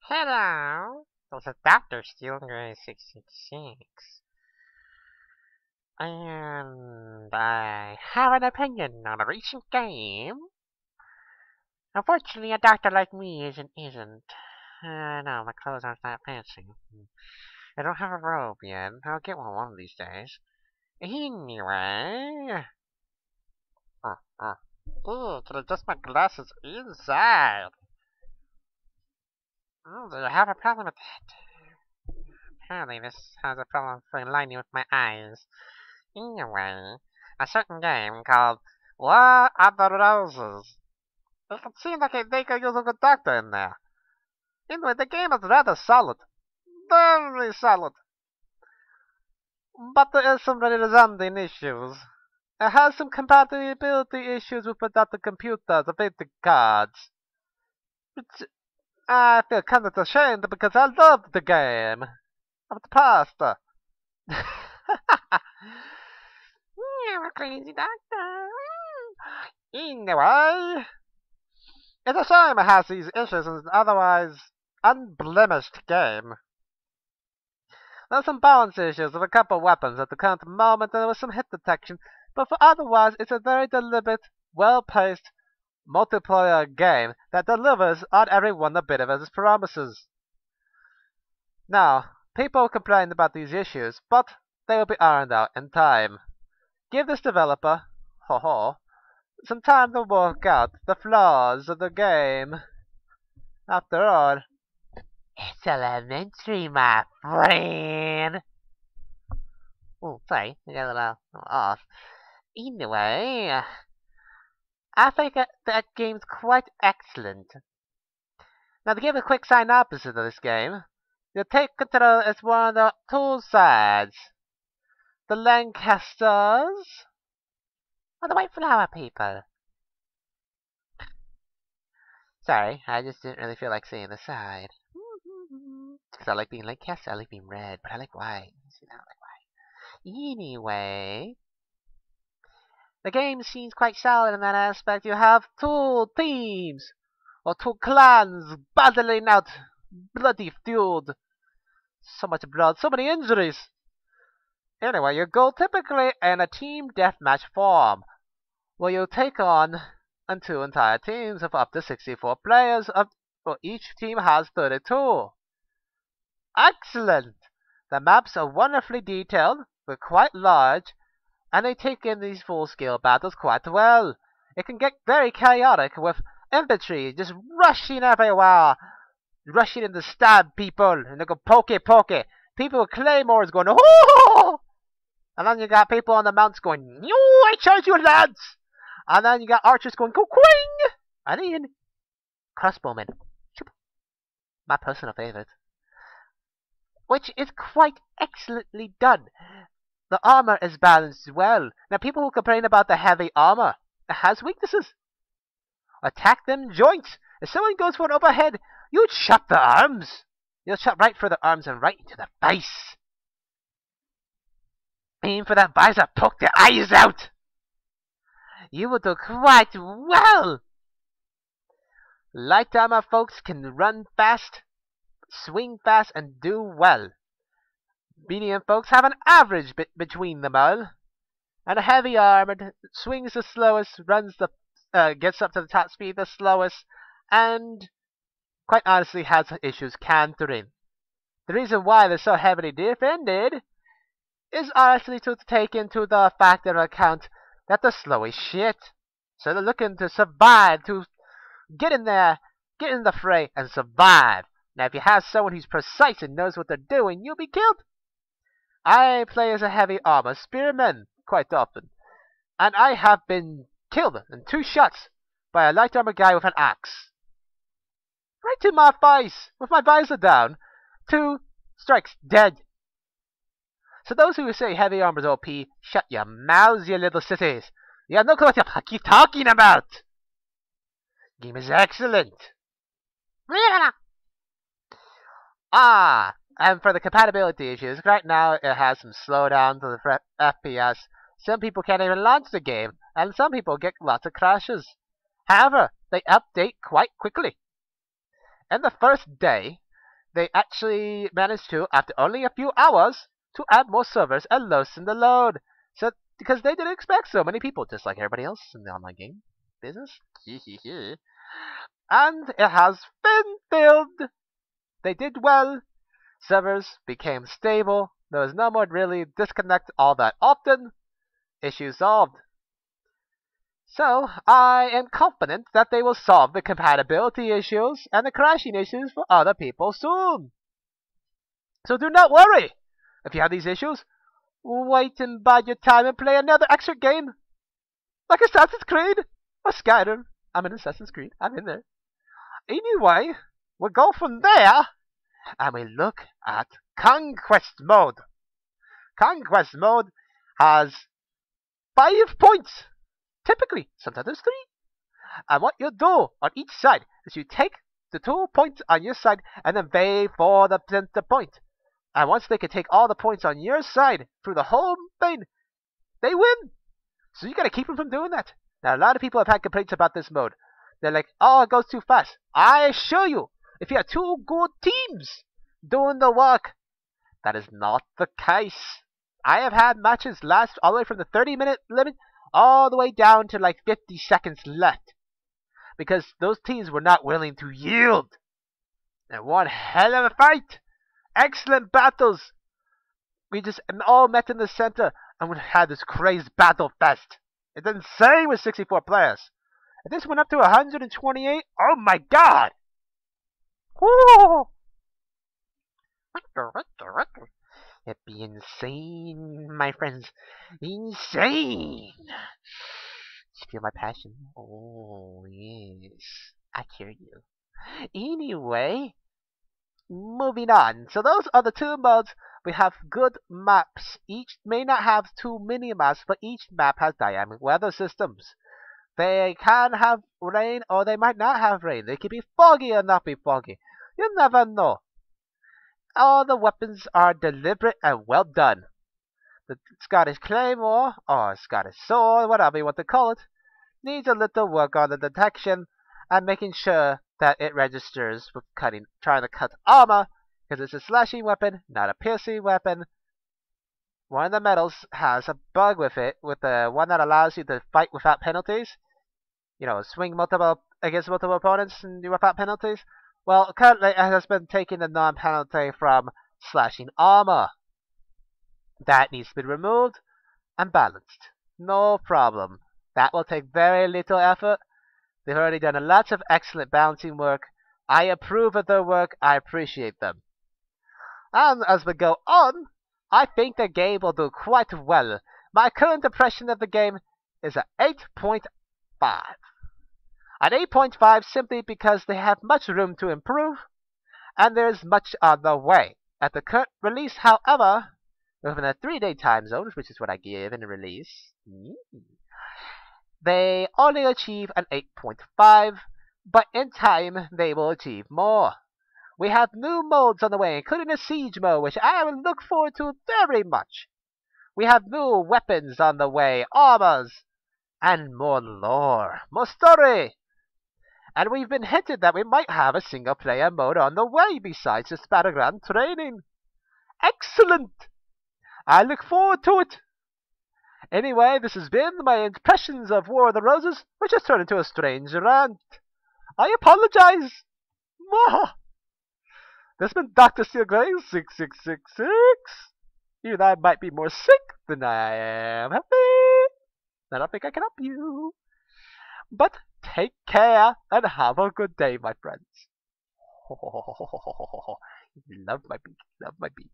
Hello, this is Dr. Steelgray 666. And I have an opinion on a recent game. Unfortunately, a doctor like me isn't. No, my clothes aren't that fancy. I don't have a robe yet. I'll get one of these days. Anyway. Can I adjust my glasses inside? Oh, do I have a problem with that? Apparently this has a problem for aligning with my eyes. Anyway, a certain game called What Are the Roses? It seems like they could use a good doctor in there. Anyway, the game is rather solid. Very solid. But there is some resounding issues. It has some compatibility issues with adapted computers, updated cards. Which I feel kind of ashamed because I loved the game of the past. You're a crazy doctor. Anyway, it's a shame it has these issues in an otherwise unblemished game. There's some balance issues with a couple of weapons at the current moment, and there was some hit detection, but for otherwise, it's a very deliberate, well-paced multiplayer game that delivers on every one of its promises. Now, people complain about these issues, but they will be ironed out in time. Give this developer, some time to work out the flaws of the game. After all, it's elementary, my friend. Oh, sorry, I got a little off. Anyway, I think that game's quite excellent. Now, to give a quick synopsis of this game, you take control as one of the two sides. The Lancasters, or the White Flower people. Sorry, I just didn't really feel like saying the side. Because I like being Lancaster, I like being red, but I like white. See, I don't like white. Anyway, the game seems quite solid in that aspect. You have two teams, or two clans, battling out bloody feud. So much blood, so many injuries. Anyway, you go typically in a team deathmatch form, where you take on two entire teams of up to 64 players. Each team has 32. Excellent! The maps are wonderfully detailed, but quite large, and they take in these full-scale battles quite well. It can get very chaotic with infantry just rushing everywhere, rushing in to stab people, and they go poke. People with claymores going, oh! And then you got people on the mounts going, yo, I charge you, lads! And then you got archers going, go quing! And then crossbowmen, my personal favorite, which is quite excellently done. The armor is balanced well. Now, people who complain about the heavy armor, it has weaknesses. Attack them joints. If someone goes for an overhead, you'd shot the arms. You'll shot right for the arms and right into the face. Aim for that visor, poke the eyes out. You will do quite well. Light armor folks can run fast, swing fast, and do well. Medium folks have an average bit between them all. And a heavy armored swings the slowest, gets up to the top speed the slowest, and quite honestly has issues cantering. The reason why they're so heavily defended is honestly to take into the fact of account that they're slow as shit. So they're looking to survive, to get in there, get in the fray, and survive. Now, if you have someone who's precise and knows what they're doing, you'll be killed. I play as a heavy armor spearman quite often, and I have been killed in 2 shots by a light armor guy with an axe. Right to my face, with my visor down. 2 strikes, dead. So those who say heavy armor's OP, shut your mouths, you little cities. You have no clue what the fuck you're talking about. Game is excellent. And for the compatibility issues, right now it has some slowdown to the FPS. Some people can't even launch the game, and some people get lots of crashes. However, they update quite quickly. In the first day, they actually managed to, after only a few hours, to add more servers and lessen the load. So because they didn't expect so many people, just like everybody else in the online game business. And it has been filled. They did well. Servers became stable. There was no more really disconnect all that often. Issue solved. So, I am confident that they will solve the compatibility issues and the crashing issues for other people soon. So do not worry. If you have these issues, wait and bide your time and play another extra game. Like Assassin's Creed or Skyrim. I'm in Assassin's Creed. I'm in there. Anyway, we'll go from there and we look at Conquest Mode. Conquest Mode has 5 points. Typically, sometimes it's 3. And what you do on each side is you take the 2 points on your side and then wait for the center point. And once they can take all the points on your side through the whole thing, they win. So you gotta keep them from doing that. Now, a lot of people have had complaints about this mode. They're like, oh, it goes too fast. I assure you, if you have 2 good teams doing the work, that is not the case. I have had matches last all the way from the 30-minute limit all the way down to like 50 seconds left. Because those teams were not willing to yield. And one hell of a fight. Excellent battles. We just all met in the center and we had this crazy battle fest. It's insane with 64 players. And this went up to 128. Oh my god! Woo! It'd be insane, my friends. Insane! You feel my passion? Oh, yes. I hear you. Anyway, moving on. So those are the 2 modes. We have good maps. Each may not have 2 mini-maps, but each map has dynamic weather systems. They can have rain or they might not have rain. They can be foggy or not be foggy. You never know. All the weapons are deliberate and well done. The Scottish Claymore, or Scottish Sword, whatever you want to call it, needs a little work on the detection and making sure that it registers with trying to cut armor, because it's a slashing weapon, not a piercing weapon. One of the medals has a bug with it, with the one that allows you to fight without penalties. You know, swing against multiple opponents and without penalties. Well, currently it has been taking the non-penalty from slashing armor. That needs to be removed and balanced. No problem. That will take very little effort. They've already done a lot of excellent balancing work. I approve of their work. I appreciate them. And as we go on, I think the game will do quite well. My current impression of the game is an 8.5. An 8.5 simply because they have much room to improve, and there's much on the way. At the current release, however, within a 3-day time zone, which is what I give in a release, they only achieve an 8.5, but in time they will achieve more. We have new modes on the way, including a siege mode, which I will look forward to very much. We have new weapons on the way, armors, and more lore, more story. And we've been hinted that we might have a single-player mode on the way besides this battleground training. Excellent! I look forward to it. Anyway, this has been my impressions of War of the Roses, which has turned into a strange rant. I apologize. This has been Dr. Steel Glaze 6666. Even though I might be more sick than I am happy. I don't think I can help you. But take care and have a good day, my friends. Love my beak, love my beak.